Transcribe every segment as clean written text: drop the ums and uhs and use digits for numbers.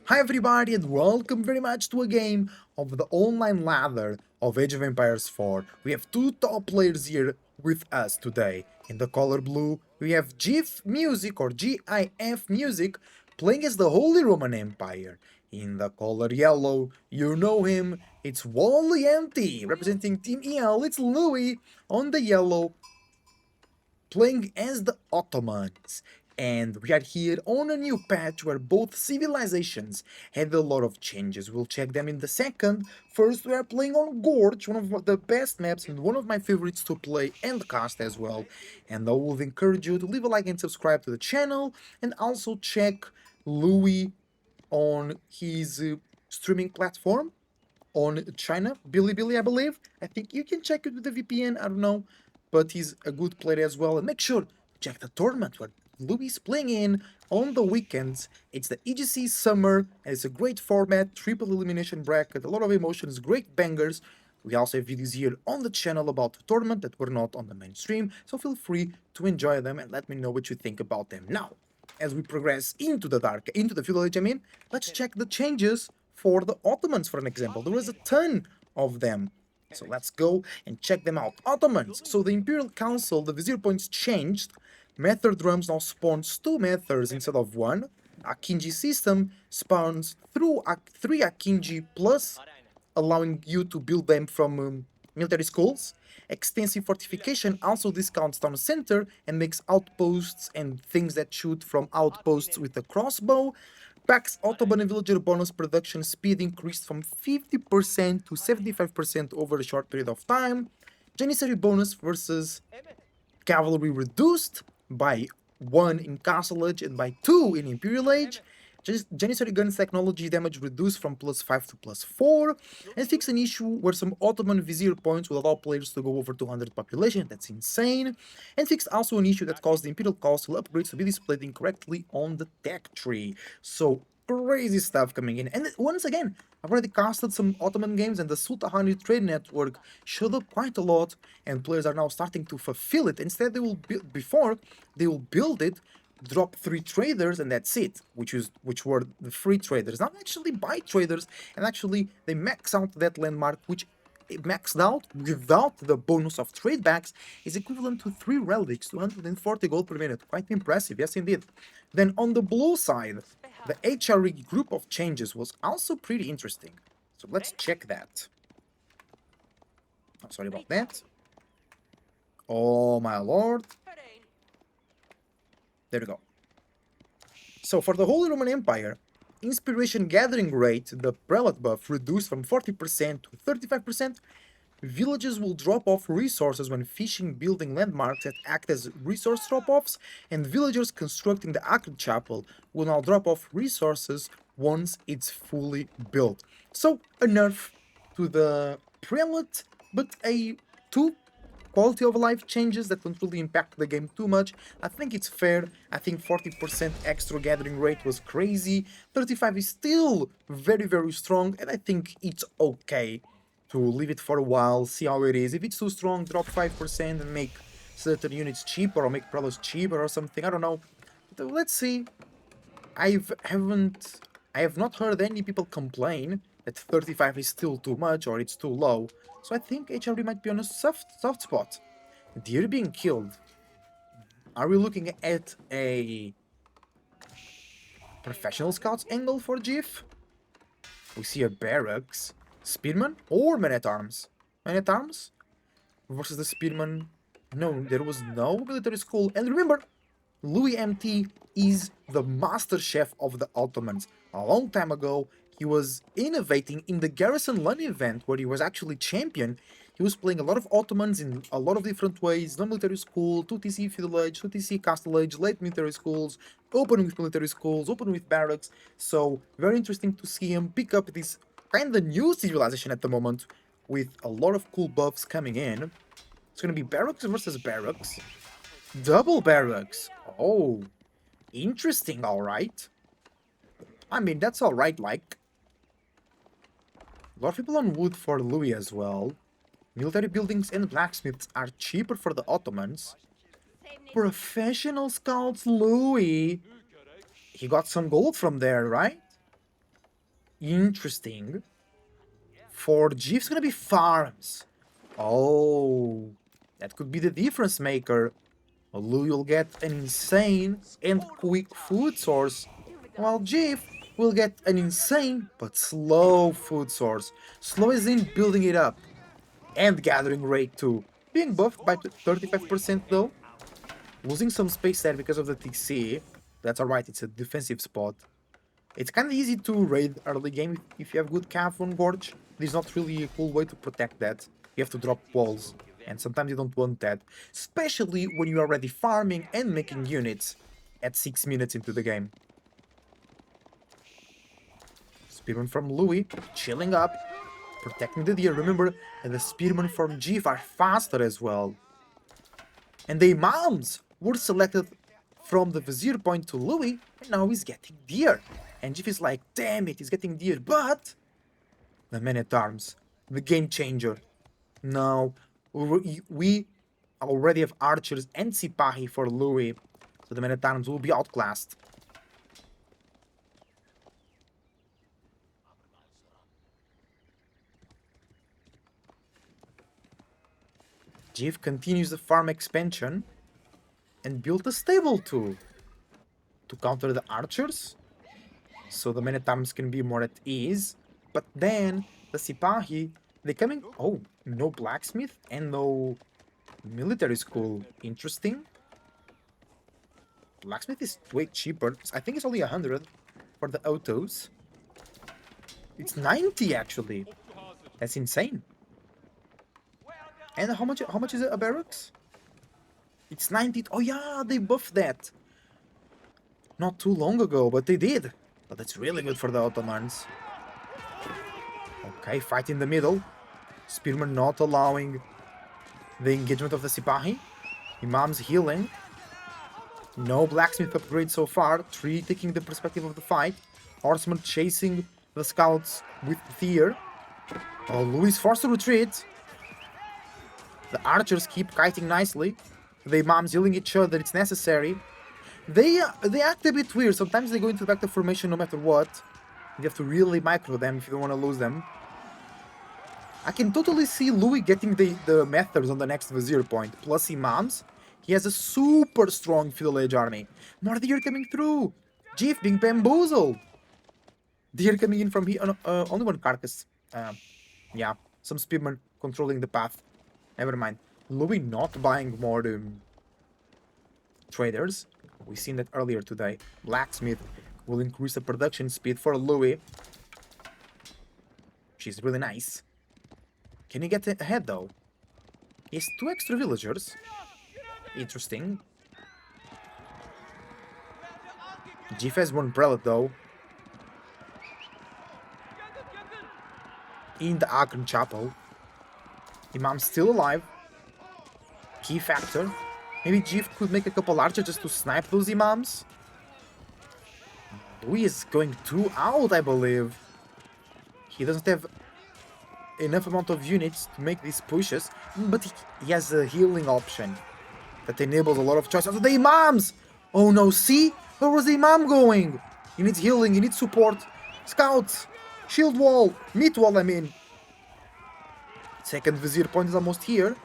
Hi everybody and welcome very much to a game of the online ladder of Age of Empires 4. We have two top players here with us today. In the color blue, we have GIF Music or GIF Music playing as the Holy Roman Empire. In the color yellow, you know him, it's Wally MT representing Team EL, it's Louis on the yellow playing as the Ottomans. And we are here on a new patch where both civilizations had a lot of changes. We'll check them in the second. First, we are playing on Gorge, one of the best maps and one of my favorites to play and cast as well. And I would encourage you to leave a like and subscribe to the channel, and also check Louis on his streaming platform on China, Bilibili, I believe. I think you can check it with the VPN, I don't know, but he's a good player as well. And make sure to check the tournament where Louis is playing in on the weekends. It's the EGC Summer, and it's a great format, triple elimination bracket, a lot of emotions, great bangers. We also have videos here on the channel about the tournament that were not on the mainstream, so feel free to enjoy them and let me know what you think about them. Now, as we progress into the feudal age, let's check the changes for the Ottomans, for an example. There was a ton of them. So let's go and check them out. Ottomans. So the Imperial Council, the Vizier points changed. Mether drums now spawns 2 Methers instead of 1. Akinji system spawns through 3 Akinji plus, allowing you to build them from military schools. Extensive fortification also discounts town center and makes outposts and things that shoot from outposts with a crossbow. Pax Autobahn and Villager bonus production speed increased from 50% to 75% over a short period of time. Janissary bonus versus cavalry reduced by 1 in Castle Age and by 2 in Imperial Age. Janissary guns technology damage reduced from +5 to +4, and fix an issue where some Ottoman Vizier points will allow players to go over 200 population, that's insane, and fixed also an issue that caused the Imperial Castle upgrades to be displayed incorrectly on the tech tree. So crazy stuff coming in. And once again, I've already casted some Ottoman games and the Sultahani trade network showed up quite a lot, and players are now starting to fulfill it. Instead, they will build it, drop 3 traders, and that's it, which were the free traders. Now actually buy traders, and actually they max out that landmark, which it maxed out without the bonus of trade backs is equivalent to 3 relics, 240 gold per minute. Quite impressive, yes indeed. Then on the blue side, the HRE group of changes was also pretty interesting. So let's check that. Oh, sorry about that. Oh my lord. There we go. So for the Holy Roman Empire, inspiration gathering rate, the prelate buff, reduced from 40% to 35%. Villages will drop off resources when fishing building landmarks that act as resource drop-offs, and villagers constructing the Acrid Chapel will now drop off resources once it's fully built. So a nerf to the prelate, but a 2 quality of life changes that don't really impact the game too much. I think it's fair. I think 40% extra gathering rate was crazy. 35 is still very strong, and I think it's okay to leave it for a while, see how it is. If it's too strong, drop 5% and make certain units cheaper or make prelates cheaper or something. I don't know. But let's see. I have not heard any people complain that 35 is still too much or it's too low. So I think HRD might be on a soft spot. Deer being killed. Are we looking at a professional scouts angle for GIF? We see a barracks, spearman or man-at-arms? Man-at-arms versus the spearman. No, there was no military school. And remember, Louis MT is the master chef of the Ottomans. A long time ago, he was innovating in the Garrison Lun event where he was actually champion. He was playing a lot of Ottomans in a lot of different ways. No military school, 2TC feudal age, 2TC castle age, late military schools, open with military schools, open with barracks. So very interesting to see him pick up this kind of new civilization at the moment with a lot of cool buffs coming in. It's gonna be barracks versus barracks. Double barracks. Oh, interesting, alright. I mean, that's alright, like. A lot of people on wood for Louis as well. Military buildings and blacksmiths are cheaper for the Ottomans. Professional scouts Louis. He got some gold from there, right? Interesting. For G, it's gonna be farms. Oh, that could be the difference maker. Louis will get an insane and quick food source, while Jif will get an insane but slow food source. Slow as in building it up, and gathering rate too. Being buffed by 35% though, losing some space there because of the TC. That's alright, it's a defensive spot. It's kinda easy to raid early game if you have good cav on Gorge. There's not really a cool way to protect that. You have to drop walls, and sometimes you don't want that. Especially when you're already farming and making units at 6 minutes into the game. Spearman from Louis, chilling up, protecting the deer. Remember, and the spearmen from Jeef are faster as well. And the imams were selected from the vizier point to Louis, and now he's getting deer. And Jeff is like, damn it, he's getting deer, but the men-at-arms, the game changer. Now, we already have archers and sipahi for Louis, so the men-at-arms will be outclassed. Jeff continues the farm expansion and built a stable too to counter the archers, so the men-at-arms can be more at ease. But then the Sipahi, they coming. Oh, no blacksmith and no military school. Interesting. Blacksmith is way cheaper. I think it's only 100 for the autos. It's 90 actually. That's insane. And how much is it a barracks? It's 90. Oh yeah, they buffed that not too long ago, but they did. But that's really good for the Ottomans. Okay, fight in the middle. Spearman not allowing the engagement of the Sipahi. Imam's healing. No blacksmith upgrade so far. Tree taking the perspective of the fight. Horseman chasing the scouts with fear. Oh, Louis forced to retreat. The archers keep kiting nicely. The imams healing each other, it's necessary. They act a bit weird. Sometimes they go into the back to formation no matter what. You have to really micro them if you don't want to lose them. I can totally see Louis getting the methods on the next vizier point. Plus imams. He has a super strong fiddle edge army. More deer coming through. Jeff being bamboozled. Deer coming in from here. Only one carcass. Yeah, some spearmen controlling the path. Never mind. Louis not buying more traders. We've seen that earlier today. Blacksmith will increase the production speed for Louis. She's really nice. Can he get ahead though? He has 2 extra villagers. Interesting. Jeff has 1 prelate though. In the Akron Chapel. Imam's still alive. Key factor. Maybe Jeff could make a couple archers just to snipe those imams. Louis is going 2 out, I believe. He doesn't have enough amount of units to make these pushes, but he has a healing option that enables a lot of choices. The imams! Oh no, see? Where was the imam going? He needs healing, he needs support. Scouts! Shield wall! Meat wall, I mean. Second vizier point is almost here.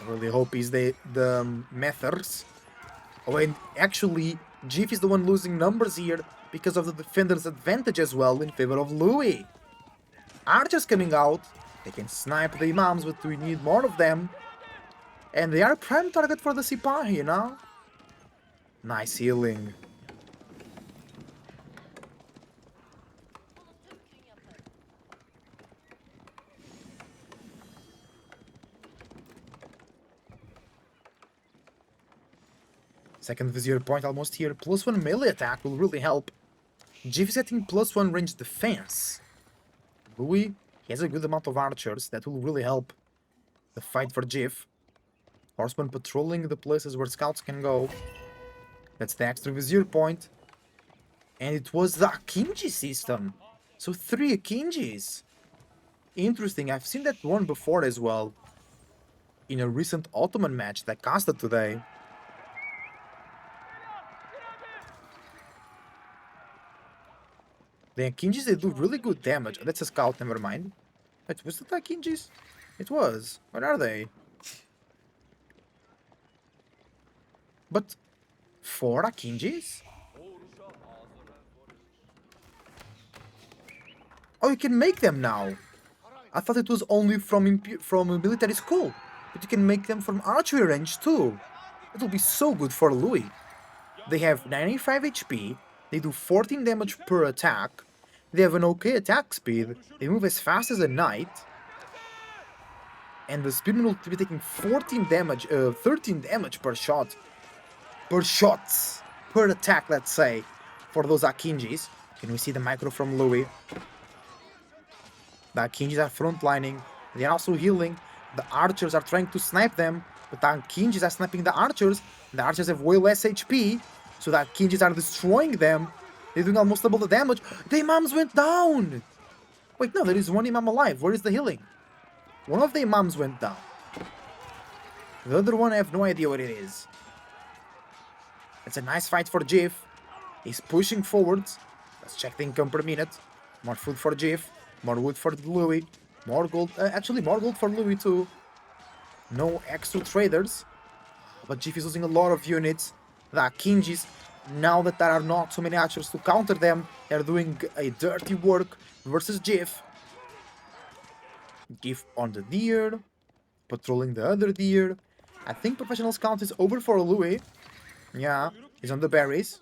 I really hope he's the methods. Oh, and actually, Jeff is the one losing numbers here because of the defender's advantage as well in favor of Louis. Archers coming out. They can snipe the imams, but we need more of them. And they are prime target for the Sipahi, you know? Nice healing. Second vizier point almost here. +1 melee attack will really help. Jeff is getting +1 range defense. Louis, he has a good amount of archers. That will really help the fight for Jeff. Horsemen patrolling the places where scouts can go. That's the extra vizier point. And it was the Akinji system. So 3 Akinjis. Interesting, I've seen that one before as well. In a recent Ottoman match that casted today. The Akinjiiiiiiiii, they do really good damage. That's a scout, never mind. Wait, was that Akinjiiiiiiiii? It was. Where are they? But 4 Akinjiiiiiiiii? Oh, you can make them now. I thought it was only from a military school. But you can make them from archery range too. It will be so good for Louis. They have 95 HP, they do 14 damage per attack, they have an okay attack speed, they move as fast as a knight, and the speedman will be taking 13 damage per shot. Per attack, let's say, for those Akinjiiiiiiiii. Can we see the micro from Louis? The Akinjiiiiiiiii are frontlining, they are also healing, the archers are trying to snipe them, but the Akinjiiiiiiiii are sniping the archers have way less HP, so the Akinjiiiiiiii are destroying them. They're doing almost double the damage. The imams went down! Wait, no, there is one imam alive. Where is the healing? One of the imams went down. The other one, I have no idea what it is. It's a nice fight for Jif. He's pushing forwards. Let's check the income per minute. More food for Jif. More wood for Louis. More gold. Actually, more gold for Louis too. No extra traders. But Jif is losing a lot of units. The Akinjiiiiiiii, now that there are not so many archers to counter them, they're doing a dirty work versus Jif. Jif on the deer. Patrolling the other deer. I think professional scout is over for Louis. Yeah, he's on the berries.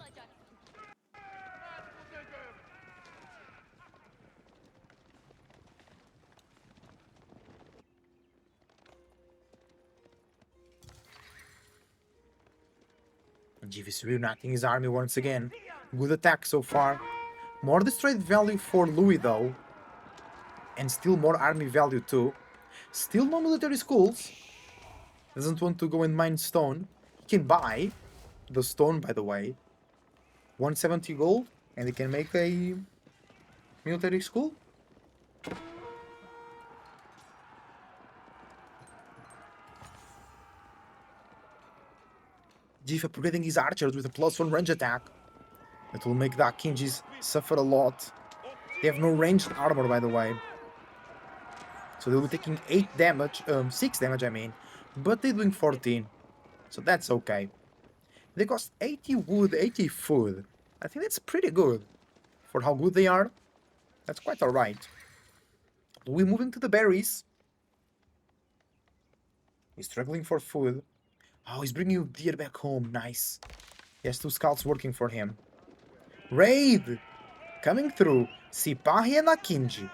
Jif is reuniting his army once again. Good attack so far. More destroyed value for Louis though. And still more army value too. Still no military schools. Doesn't want to go and mine stone. He can buy the stone, by the way. 170 gold, and he can make a military school. Jif upgrading his archers with a +1 range attack. That will make the Akinjiiiiiiii suffer a lot. They have no ranged armor, by the way. So they'll be taking 8 damage, 6 damage I mean, but they're doing 14. So that's okay. They cost 80 wood, 80 food. I think that's pretty good. For how good they are, that's quite alright. We're moving to the berries. He's struggling for food. Oh, he's bringing you deer back home, nice. He has 2 scouts working for him. Raid! Coming through, Sipahi and Akinji.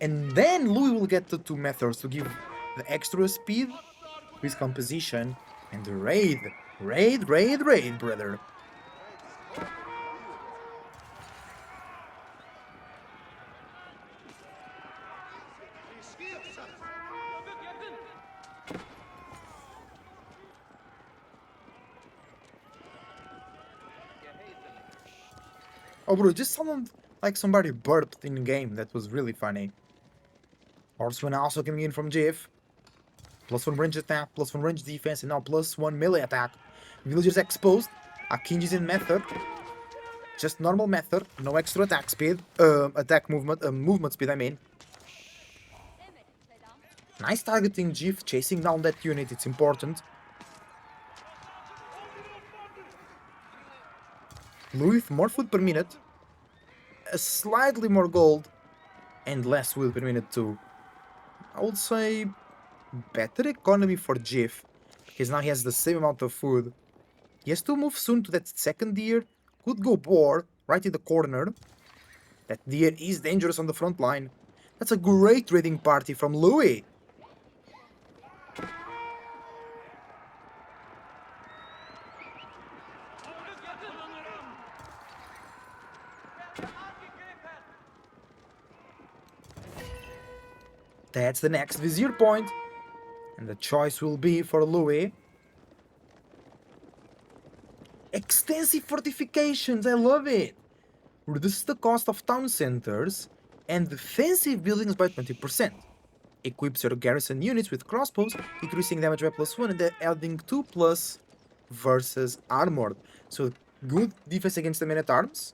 And then Louis will get the 2 methods to give the extra speed to his composition. And the raid, brother. Oh bro, it just sounded like somebody burped in game. That was really funny. Horseman also coming in from Jif. +1 range attack, +1 range defense, and now +1 melee attack. Villagers exposed. Akinjiiiiiiiii in method. Just normal method, no extra attack speed. Movement speed, I mean. Nice targeting Jif, chasing down that unit, it's important. Louis, more food per minute. Slightly more gold. And less food per minute too. I would say better economy for Jif, because now he has the same amount of food. He has to move soon to that second deer. Could go boar right in the corner. That deer is dangerous on the front line. That's a great raiding party from Louis. That's the next Vizier point. And the choice will be for Louis. Extensive fortifications, I love it! Reduces the cost of town centers and defensive buildings by 20%. Equips your garrison units with crossbows, increasing damage by +1 and then adding 2+ versus armored. So good defense against the men-at-arms.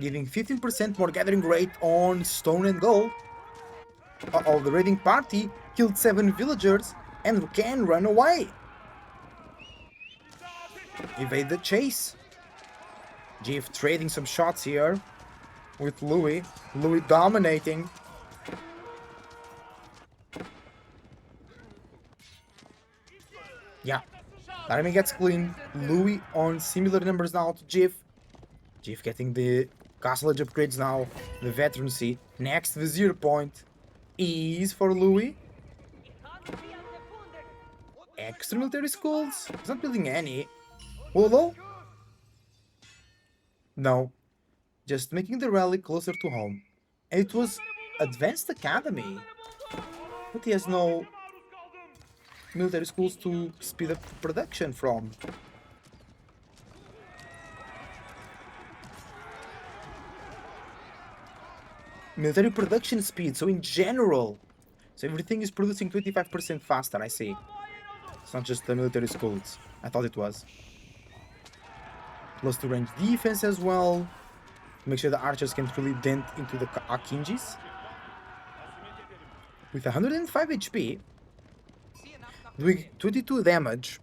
giving 15% more gathering rate on stone and gold. Uh-oh, the raiding party killed 7 villagers and can run away. Evade the chase. Jif trading some shots here with Louis. Louis dominating. Yeah, the army gets clean. Louis on similar numbers now to Jif. Jif getting the castle age upgrades now. The veterancy. Next vizier point is for Louis. Extra military schools? He's not building any. Although? No. Just making the rally closer to home. And it was Advanced Academy. But he has no military schools to speed up production from. Military production speed, so in general. So everything is producing 25% faster, I see. It's not just the military schools. I thought it was. Plus 2 range defense as well. Make sure the archers can truly dent into the Akinjiiiiiiiiii. With 105 HP, doing 22 damage,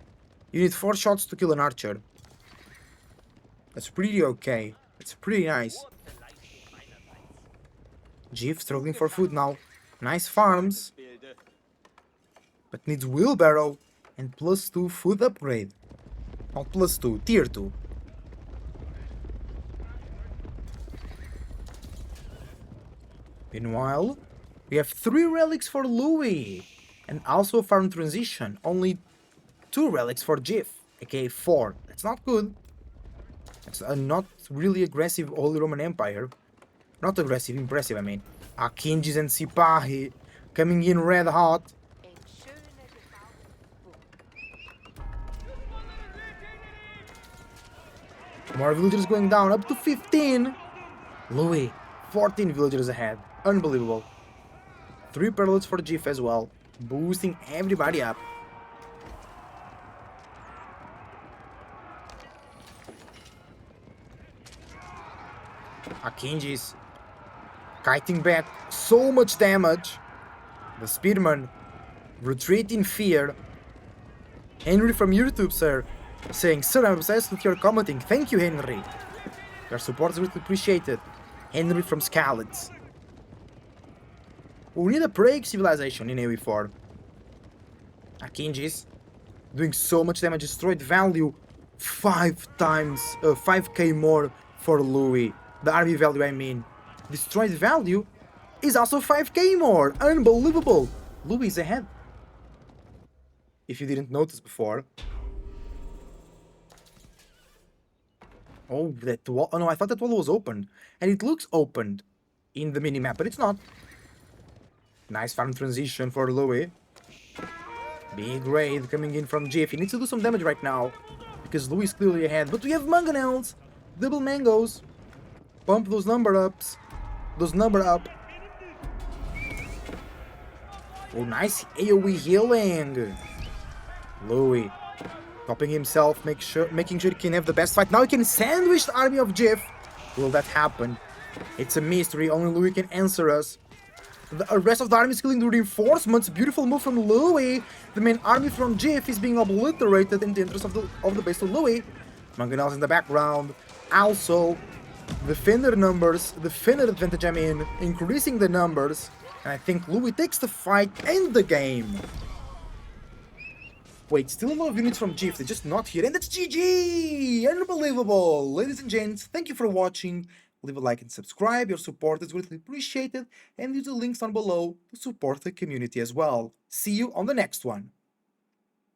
you need 4 shots to kill an archer. That's pretty okay. It's pretty nice. Jif struggling for food now. Nice farms. But needs wheelbarrow and plus 2 food upgrade. Not plus 2, tier 2. Meanwhile, we have 3 relics for Louis. And also a farm transition. Only 2 relics for Jif. aka 4. That's not good. It's a not really aggressive Holy Roman Empire. Not aggressive, impressive, I mean. Akinjiiiiiiiiii and Sipahi coming in red hot. More villagers going down, up to 15. Louis, 14 villagers ahead. Unbelievable. 3 parallels for Jif as well. Boosting everybody up. Akinjiiiiiiiiii's kiting back so much damage. The spearman retreat in fear. Henry from YouTube, sir, saying, "Sir, I'm obsessed with your commenting. Thank you, Henry. Your support is greatly appreciated." Henry from Scalets. We need a break civilization in AoE4. Akinjiiiiiiiiii's doing so much damage, destroyed value 5k more for Louis. The army value, I mean. Destroyed value is also 5k more. Unbelievable. Louis is ahead. If you didn't notice before. Oh, that wall. Oh no, I thought that wall was open. And it looks opened in the minimap, but it's not. Nice farm transition for Louis. Big raid coming in from Jif. He needs to do some damage right now. Because Louis is clearly ahead. But we have mangonels. Double mangoes. Pump those number ups. Those number up. Oh, nice AoE healing. Louis topping himself, making sure he can have the best fight. Now he can sandwich the army of Jif. Will that happen? It's a mystery. Only Louis can answer us. The rest of the army is killing the reinforcements. Beautiful move from Louis. The main army from Jif is being obliterated in the interest of the base of Louis. Mangonels in the background. Also, defender numbers, defender advantage, I mean, increasing the numbers. And I think Louis takes the fight and the game. Wait, still a lot of units from Jif, they're just not here. And that's GG! Unbelievable! Ladies and gents, thank you for watching. Leave a like and subscribe, your support is greatly appreciated. And use the links down below to support the community as well. See you on the next one.